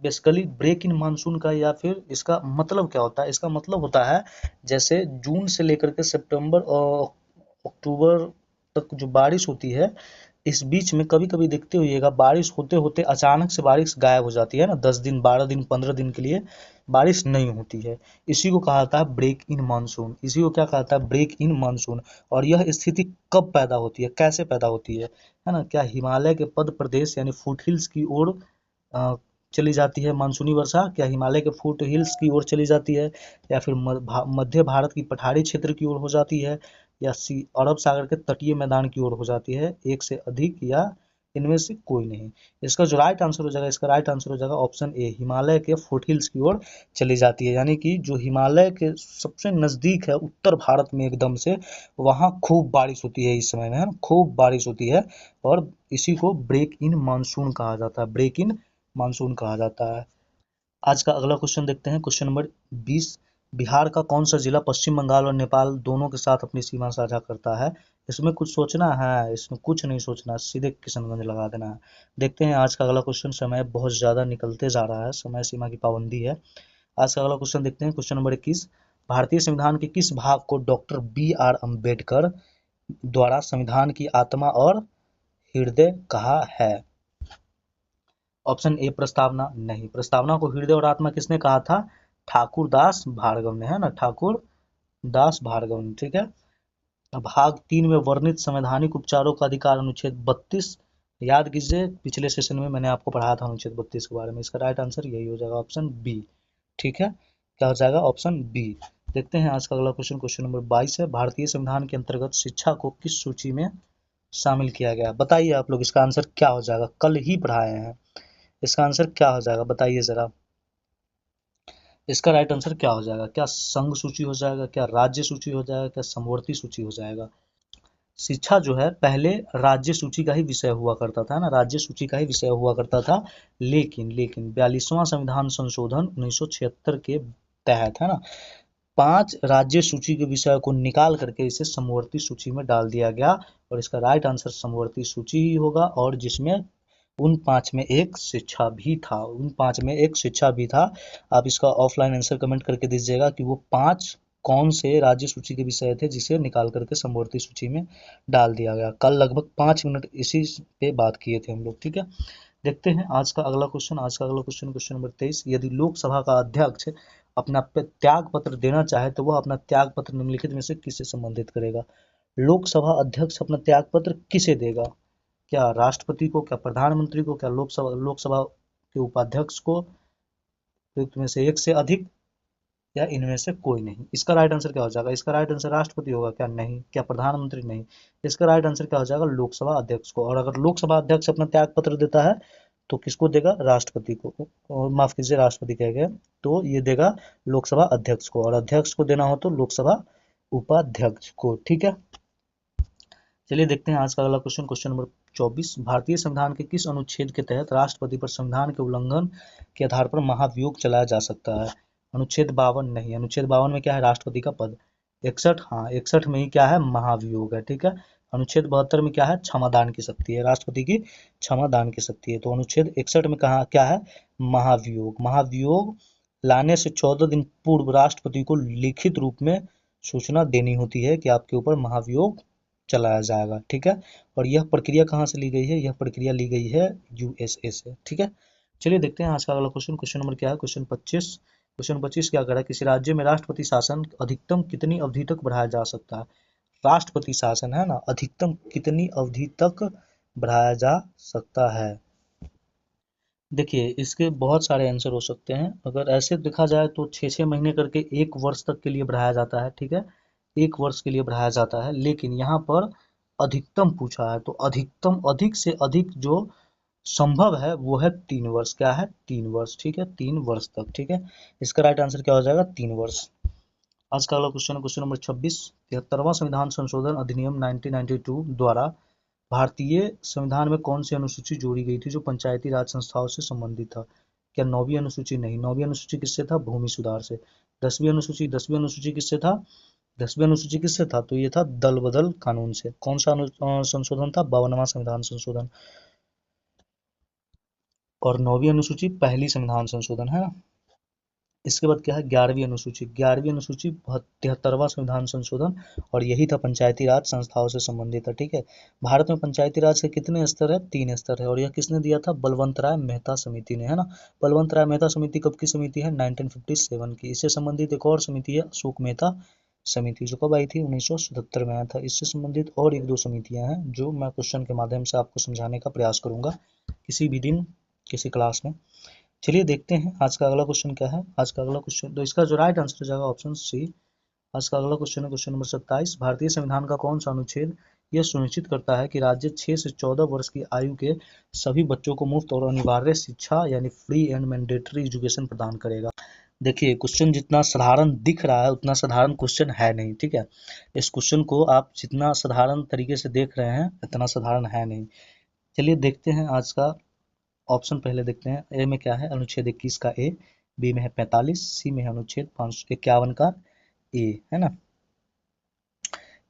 बेसिकली ब्रेक इन मानसून का, या फिर इसका मतलब क्या होता है? इसका मतलब होता है जैसे जून से लेकर के सितंबर और अक्टूबर तक जो बारिश होती है, इस बीच में कभी कभी देखते होइएगा बारिश होते होते अचानक से बारिश गायब हो जाती है ना, 10 दिन 12 दिन 15 दिन के लिए बारिश नहीं होती है। इसी को कहा जाता है ब्रेक इन मानसून। इसी को क्या कहता है? Break in monsoon. और यह स्थिति कब पैदा होती है, कैसे पैदा होती है ना? क्या हिमालय के पद प्रदेश यानी फुट हिल्स की ओर चली जाती है मानसूनी वर्षा? क्या हिमालय के फुट हिल्स की ओर चली जाती है, या फिर मध्य भारत की पठारी क्षेत्र की ओर हो जाती है, या सी अरब सागर के तटीय मैदान की ओर हो जाती है? एक से अधिक या इनमें से कोई नहीं। इसका जो राइट आंसर हो जाएगा, इसका राइट आंसर हो जाएगा ऑप्शन ए, हिमालय के फुटहिल्स की ओर चली जाती है। यानी कि जो हिमालय के सबसे नजदीक है उत्तर भारत में एकदम से, वहाँ खूब बारिश होती है इस समय में, है ना, खूब बारिश होती है। और इसी को ब्रेक इन मानसून कहा जाता है, ब्रेक इन मानसून कहा जाता है। आज का अगला क्वेश्चन देखते हैं, क्वेश्चन नंबर 20। बिहार का कौन सा जिला पश्चिम बंगाल और नेपाल दोनों के साथ अपनी सीमा साझा करता है? इसमें कुछ सोचना है? इसमें कुछ नहीं सोचना, सीधे किशनगंज लगा देना है। देखते हैं आज का अगला क्वेश्चन। समय बहुत ज्यादा निकलते जा रहा है, समय सीमा की पाबंदी है। आज का अगला क्वेश्चन देखते हैं, क्वेश्चन नंबर 21। भारतीय संविधान के किस भाग को डॉक्टर बी आर अम्बेडकर द्वारा संविधान की आत्मा और हृदय कहा है? ऑप्शन ए प्रस्तावना। नहीं, प्रस्तावना को हृदय और आत्मा किसने कहा था? ठाकुर दास भार्गव ने, है ना, ठाकुर दास भार्गव ने। ठीक है। अब भाग 3 में वर्णित संवैधानिक उपचारों का अधिकार अनुच्छेद 32 याद कीजिए, पिछले सेशन में मैंने आपको पढ़ाया था अनुच्छेद 32 के बारे में। इसका राइट आंसर यही हो जाएगा, ऑप्शन बी। ठीक है, क्या हो जाएगा? Option B. देखते हैं आज का अगला क्वेश्चन, क्वेश्चन नंबर 22 है। भारतीय संविधान के अंतर्गत शिक्षा को किस सूची में शामिल किया गया? बताइए आप लोग, इसका आंसर क्या हो जाएगा? कल ही पढ़ाए हैं, इसका आंसर क्या हो जाएगा? बताइए जरा, इसका राइट आंसर क्या हो जाएगा? क्या संघ सूची हो जाएगा, क्या राज्य सूची हो जाएगा, क्या समवर्ती सूची हो जाएगा? शिक्षा जो है पहले राज्य सूची का ही विषय हुआ करता था ना, राज्य सूची का ही विषय हुआ करता था। लेकिन 42वां संविधान संशोधन 1976 के तहत, है ना, 5 राज्य सूची के विषय को निकाल करके इसे समवर्ती सूची में डाल दिया गया। और इसका राइट आंसर समवर्ती सूची ही होगा, और जिसमें उन 5 में एक शिक्षा भी था, उन 5 में एक शिक्षा भी था। आप इसका ऑफलाइन आंसर कमेंट करके दीजिएगा कि वो 5 कौन से राज्य सूची के विषय थे जिसे निकाल करके समवर्ती सूची में डाल दिया गया। कल लगभग 5 मिनट इसी पे बात किए थे हम लोग। ठीक है, देखते हैं आज का अगला क्वेश्चन। आज का अगला क्वेश्चन, क्वेश्चन नंबर 23। यदि लोकसभा का अध्यक्ष अपना त्याग पत्र देना चाहे तो वह अपना त्याग पत्र निम्नलिखित में से किससे संबंधित करेगा? लोकसभा अध्यक्ष अपना त्याग पत्र किसे देगा? क्या राष्ट्रपति को, क्या प्रधानमंत्री को, क्या लोकसभा के उपाध्यक्ष को, उपयुक्त में से एक से अधिक, या इनमें से कोई नहीं? इसका राइट आंसर क्या हो जाएगा? इसका राइट आंसर राष्ट्रपति होगा क्या? नहीं। क्या प्रधानमंत्री? नहीं। इसका राइट आंसर क्या हो जाएगा? लोकसभा अध्यक्ष को। और अगर लोकसभा अध्यक्ष अपना त्याग पत्र देता है तो किसको देगा? राष्ट्रपति को, और माफ कीजिए, राष्ट्रपति कह गए, तो ये देगा लोकसभा अध्यक्ष को, और अध्यक्ष को देना हो तो लोकसभा उपाध्यक्ष को। ठीक है, चलिए देखते हैं आज का अगला क्वेश्चन, क्वेश्चन नंबर 24। भारतीय संविधान के किस अनुच्छेद के तहत राष्ट्रपति पर संविधान के उल्लंघन के आधार पर महाभियोग चलाया जा सकता है? अनुच्छेद 52? नहीं, अनुच्छेद 52 में क्या है? राष्ट्रपति का पद। 61? हाँ, 61 में ही क्या है? महाभियोग है। ठीक है, अनुच्छेद 72 में क्या है? क्षमादान की शक्ति है, राष्ट्रपति की क्षमादान की शक्ति है। तो अनुच्छेद 61 में कहा क्या है? महाभियोग। महाभियोग लाने से 14 दिन पूर्व राष्ट्रपति को लिखित रूप में सूचना देनी होती है कि आपके ऊपर महाभियोग चलाया जाएगा। ठीक है, और यह प्रक्रिया कहाँ से ली गई है? यह प्रक्रिया ली गई है यूएसए से। ठीक है, चलिए देखते हैं आज का अगला क्वेश्चन, क्वेश्चन नंबर क्या है? क्वेश्चन 25। क्वेश्चन 25 क्या कर रहा है? किसी राज्य में राष्ट्रपति शासन अधिकतम कितनी अवधि तक बढ़ाया जा सकता है? राष्ट्रपति शासन, है ना, अधिकतम कितनी अवधि तक बढ़ाया जा सकता है? देखिए, इसके बहुत सारे आंसर हो सकते हैं। अगर ऐसे देखा जाए तो 6-6 महीने करके 1 वर्ष तक के लिए बढ़ाया जाता है। ठीक है, 1 वर्ष के लिए बढ़ाया जाता है, लेकिन यहाँ पर अधिकतम पूछा है, तो अधिकतम, अधिक से अधिक जो संभव है वो है 3 वर्ष। क्या है? 3 वर्ष। ठीक है, 3 वर्ष तक। ठीक है, इसका राइट आंसर क्या हो जाएगा? 3 वर्ष। आज का अगला क्वेश्चन है क्वेश्चन नंबर 26। 73वां संविधान संशोधन अधिनियम 1992 द्वारा भारतीय संविधान में कौन सी अनुसूची जोड़ी गई थी जो पंचायती राज संस्थाओं से संबंधित था? क्या 9वीं अनुसूची? नहीं, 9वीं अनुसूची किससे था? भूमि सुधार से। 10वीं अनुसूची? 10वीं अनुसूची किससे था? 10वीं अनुसूची किससे था? तो ये था दल बदल कानून से। कौन सा संशोधन था? 52वां संविधान संशोधन। और 9वीं अनुसूची पहली संविधान संशोधन, है ना। इसके बाद क्या है? 11वीं अनुसूची। 11वीं अनुसूची 73वां संविधान संशोधन, और यही था पंचायती राज संस्थाओं से संबंधित है। ठीक है, भारत में पंचायती राज के कितने स्तर है? 3 स्तर है, और यह किसने दिया था? बलवंत राय मेहता समिति ने, है ना। बलवंत राय मेहता समिति कब की समिति है? 1957 की। इससे संबंधित एक और समिति है अशोक मेहता समिति, जो कब आई थी? 1977 में आया था। इससे संबंधित और 1-2 समितियां हैं जो मैं क्वेश्चन के माध्यम से आपको समझाने का प्रयास करूंगा किसी भी दिन किसी क्लास में। चलिए देखते हैं आज का अगला क्वेश्चन क्या है। आज का अगला क्वेश्चन, तो इसका जो राइट आंसर हो जाएगा ऑप्शन सी। आज का अगला क्वेश्चन है क्वेश्चन नंबर 27। भारतीय संविधान का कौन सा अनुच्छेद यह सुनिश्चित करता है कि राज्य 6 से 14 वर्ष की आयु के सभी बच्चों को मुफ्त और अनिवार्य शिक्षा यानी फ्री एंड मैंडेटरी एजुकेशन प्रदान करेगा। देखिए क्वेश्चन जितना साधारण दिख रहा है उतना साधारण क्वेश्चन है नहीं, ठीक है। इस क्वेश्चन को आप जितना साधारण तरीके से देख रहे हैं इतना साधारण है नहीं। चलिए देखते हैं आज का ऑप्शन पहले देखते हैं। ए में क्या है, अनुच्छेद 21 का ए, बी में है 45, सी में है अनुच्छेद 551 का ए, है ना।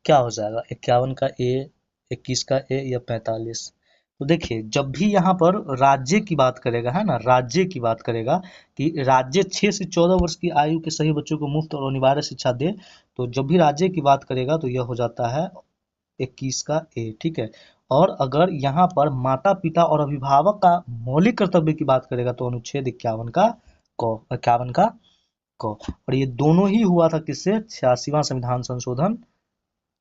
क्या हो जाएगा 51 का ए, 21 का ए या 45? तो देखिए जब भी यहाँ पर राज्य की बात करेगा, है ना, राज्य की बात करेगा कि राज्य 6 से 14 वर्ष की आयु के सभी बच्चों को मुफ्त और अनिवार्य शिक्षा दे, तो जब भी राज्य की बात करेगा तो यह हो जाता है 21 का ए, ठीक है। और अगर यहाँ पर माता पिता और अभिभावक का मौलिक कर्तव्य की बात करेगा तो अनुच्छेद 51 का क, 51 का क। और ये दोनों ही हुआ था किससे, 86वां संविधान संशोधन,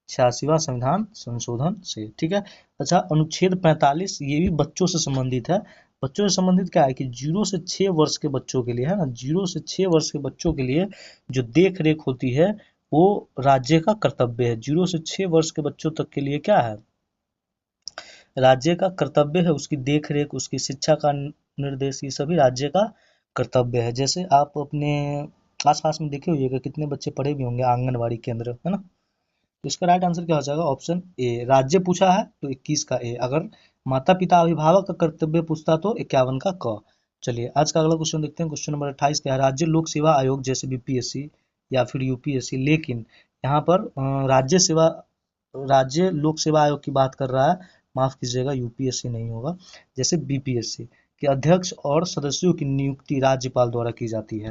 86वां संविधान संशोधन से, ठीक है। अच्छा अनुच्छेद 45 ये भी बच्चों से संबंधित है। बच्चों से संबंधित क्या है कि 0 से 6 वर्ष के बच्चों के लिए, है ना, 0 से 6 वर्ष के बच्चों के लिए जो देख रेख होती है वो राज्य का कर्तव्य है। 0 से 6 वर्ष के बच्चों तक के लिए क्या है, राज्य का कर्तव्य है। उसकी देख रेख, उसकी शिक्षा का निर्देश, ये सभी राज्य का कर्तव्य है। जैसे आप अपने आस पास में देखे होइएगा कितने बच्चे पढ़े भी होंगे आंगनबाड़ी केंद्र, है ना। तो इसका राइट आंसर क्या हो जाएगा, ऑप्शन ए। राज्य पूछा है तो 21 का ए, अगर माता पिता अभिभावक का कर्तव्य पूछता तो 51 का क। चलिए आज का अगला क्वेश्चन देखते हैं। क्वेश्चन नंबर 28 क्या है, राज्य लोक सेवा आयोग जैसे बीपीएससी या फिर यूपीएससी, लेकिन यहाँ पर राज्य लोक सेवा आयोग की बात कर रहा है, माफ कीजिएगा यूपीएससी नहीं होगा, जैसे बीपीएससी के अध्यक्ष और सदस्यों की नियुक्ति राज्यपाल द्वारा की जाती है,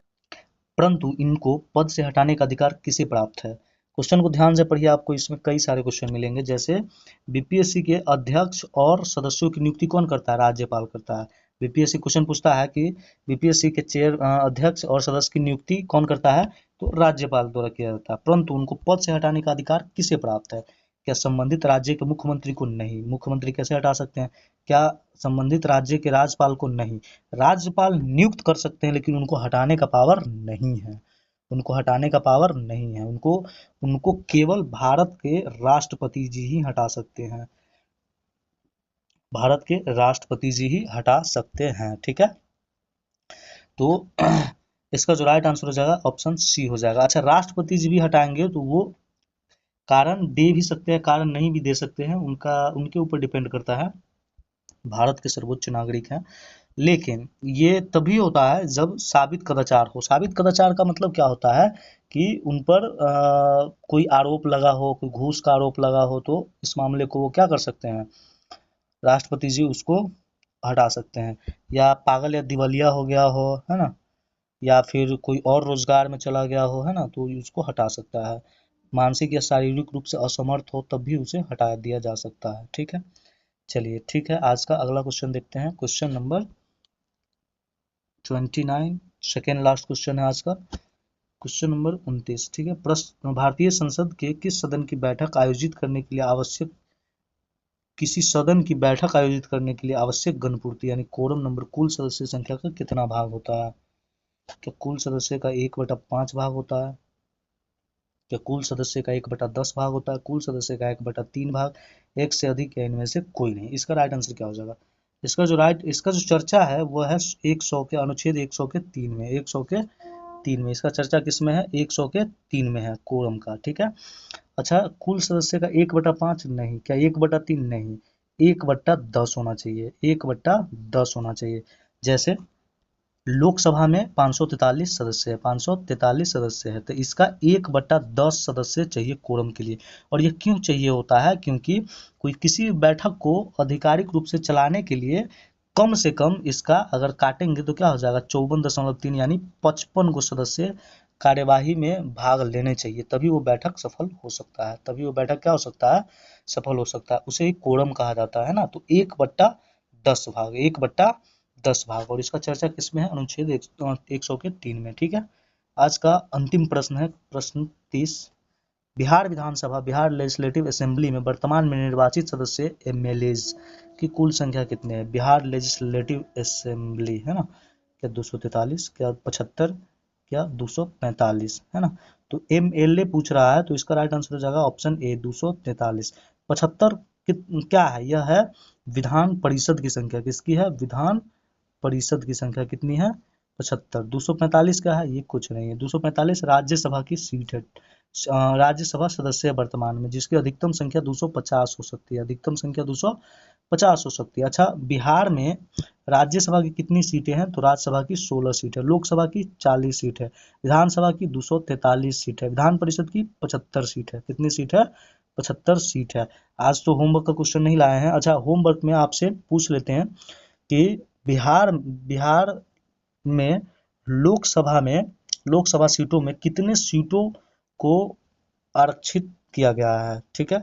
परंतु इनको पद से हटाने का अधिकार किसे प्राप्त है। क्वेश्चन को ध्यान से पढ़िए, आपको इसमें कई सारे क्वेश्चन मिलेंगे। जैसे बीपीएससी के अध्यक्ष और सदस्यों की नियुक्ति कौन करता है, राज्यपाल करता है। बीपीएससी क्वेश्चन पूछता है कि बीपीएससी के चेयर अध्यक्ष और सदस्य की नियुक्ति कौन करता है, तो राज्यपाल द्वारा किया जाता है, परंतु उनको पद से हटाने का अधिकार किसे प्राप्त है। क्या संबंधित राज्य के मुख्यमंत्री को, नहीं, मुख्यमंत्री कैसे हटा सकते हैं। क्या संबंधित राज्य के राज्यपाल को, नहीं, राज्यपाल नियुक्त कर सकते हैं लेकिन उनको हटाने का पावर नहीं है, उनको हटाने का पावर नहीं है। उनको उनको केवल भारत के राष्ट्रपति जी ही हटा सकते हैं, भारत के राष्ट्रपति जी ही हटा सकते हैं, ठीक है। तो इसका जो राइट आंसर हो जाएगा ऑप्शन सी हो जाएगा। अच्छा राष्ट्रपति जी भी हटाएंगे तो वो कारण दे भी सकते हैं, कारण नहीं भी दे सकते हैं, उनका उनके ऊपर डिपेंड करता है, भारत के सर्वोच्च नागरिक हैं। लेकिन ये तभी होता है जब साबित कदाचार हो। साबित कदाचार का मतलब क्या होता है कि उन पर कोई आरोप लगा हो, कोई घूस का आरोप लगा हो, तो इस मामले को वो क्या कर सकते हैं, राष्ट्रपति जी उसको हटा सकते हैं। या पागल या दिवालिया हो गया हो, है ना, या फिर कोई और रोजगार में चला गया हो, है ना, तो उसको हटा सकता है। मानसिक या शारीरिक रूप से असमर्थ हो तब भी उसे हटा दिया जा सकता है, ठीक है। चलिए ठीक है, आज का अगला क्वेश्चन देखते हैं। Question number 29, second last question है आज का। क्वेश्चन नंबर 29, ठीक है। प्रश्न, भारतीय संसद के किस सदन की बैठक आयोजित करने के लिए आवश्यक, किसी सदन की बैठक आयोजित करने के लिए आवश्यक गणपूर्ति यानी कोरम नंबर कुल सदस्य संख्या का कितना भाग होता है। क्या कुल सदस्य का 1/5 भाग होता है, क्या कुल सदस्य का 1/10 भाग होता है, कुल सदस्य का 1/3 भाग, एक से अधिक या इनमें से कोई नहीं। इसका राइट आंसर क्या हो जाएगा। इसका जो चर्चा है वो है 100 के अनुच्छेद 100 के 3 में, 100 के 3 में इसका चर्चा किस में है, 100 के 3 में है कोरम का, ठीक है। अच्छा कुल सदस्य का 1/5 नहीं, क्या 1/3 नहीं, 1/10 होना चाहिए, 1/10 होना चाहिए। जैसे लोकसभा में 543 सदस्य है, 543 सदस्य है, तो इसका 1/10 सदस्य चाहिए कोरम के लिए। और ये क्यों चाहिए होता है, क्योंकि कोई किसी बैठक को आधिकारिक रूप से चलाने के लिए कम से कम इसका अगर काटेंगे तो क्या हो जाएगा 54.3 यानी 55 को सदस्य कार्यवाही में भाग लेने चाहिए, तभी वो बैठक सफल हो सकता है, तभी वो बैठक क्या हो सकता है, सफल हो सकता है, उसे ही कोरम कहा जाता है ना। तो 1/10 भाग, 1/10 भाग, और इसका चर्चा किसमें है, अनुच्छेद 100 के 3 में, ठीक है। आज का अंतिम प्रश्न है प्रश्न 30। बिहार विधानसभा, बिहार लेजिस्लेटिव असेंबली में वर्तमान में निर्वाचित सदस्य एमएलएज की कुल संख्या कितने हैं। बिहार लेजिस्लेटिव असेंबली, है ना, क्या 243, क्या 75, क्या 245, है ना। तो MLA पूछ रहा है तो इसका राइट आंसर हो जाएगा ऑप्शन ए 243। 75 क्या है, यह है विधान परिषद की संख्या। किसकी है, विधान परिषद की संख्या कितनी है, 75। 245 क्या है, ये कुछ नहीं है। 245 राज्यसभा की सीट है। राज्यसभा सदस्य है वर्तमान में, जिसकी अधिकतम संख्या 250 हो सकती है, अधिकतम संख्या 250 हो सकती है। अच्छा, बिहार में राज्यसभा की कितनी सीटें हैं, तो राज्यसभा की 16 सीट है, लोकसभा की 40 सीट है, विधानसभा की 243 सीट है, विधान परिषद की 75 सीट है। कितनी सीट है, 75 सीट है। आज तो होमवर्क का क्वेश्चन नहीं लाए हैं। अच्छा, होमवर्क में आपसे पूछ लेते हैं कि बिहार बिहार में लोकसभा सीटों में कितने सीटों को आरक्षित किया गया है। ठीक है,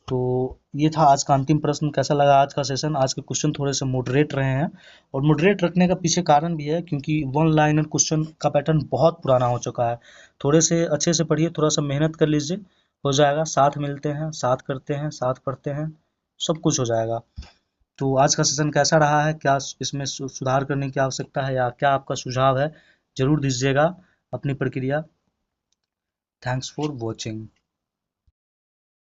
तो ये था आज का अंतिम प्रश्न। कैसा लगा आज का सेशन। आज के क्वेश्चन थोड़े से मॉडरेट रहे हैं, और मॉडरेट रखने का पीछे कारण भी है क्योंकि वन लाइनर क्वेश्चन का पैटर्न बहुत पुराना हो चुका है। थोड़े से अच्छे से पढ़िए, थोड़ा सा मेहनत कर लीजिए, हो जाएगा। साथ मिलते हैं, साथ करते हैं, साथ पढ़ते हैं, सब कुछ हो जाएगा। तो आज का सेशन कैसा रहा है, क्या इसमें सुधार करने की आवश्यकता है, या क्या आपका सुझाव है, जरूर दीजिएगा अपनी प्रक्रिया। Thanks for watching.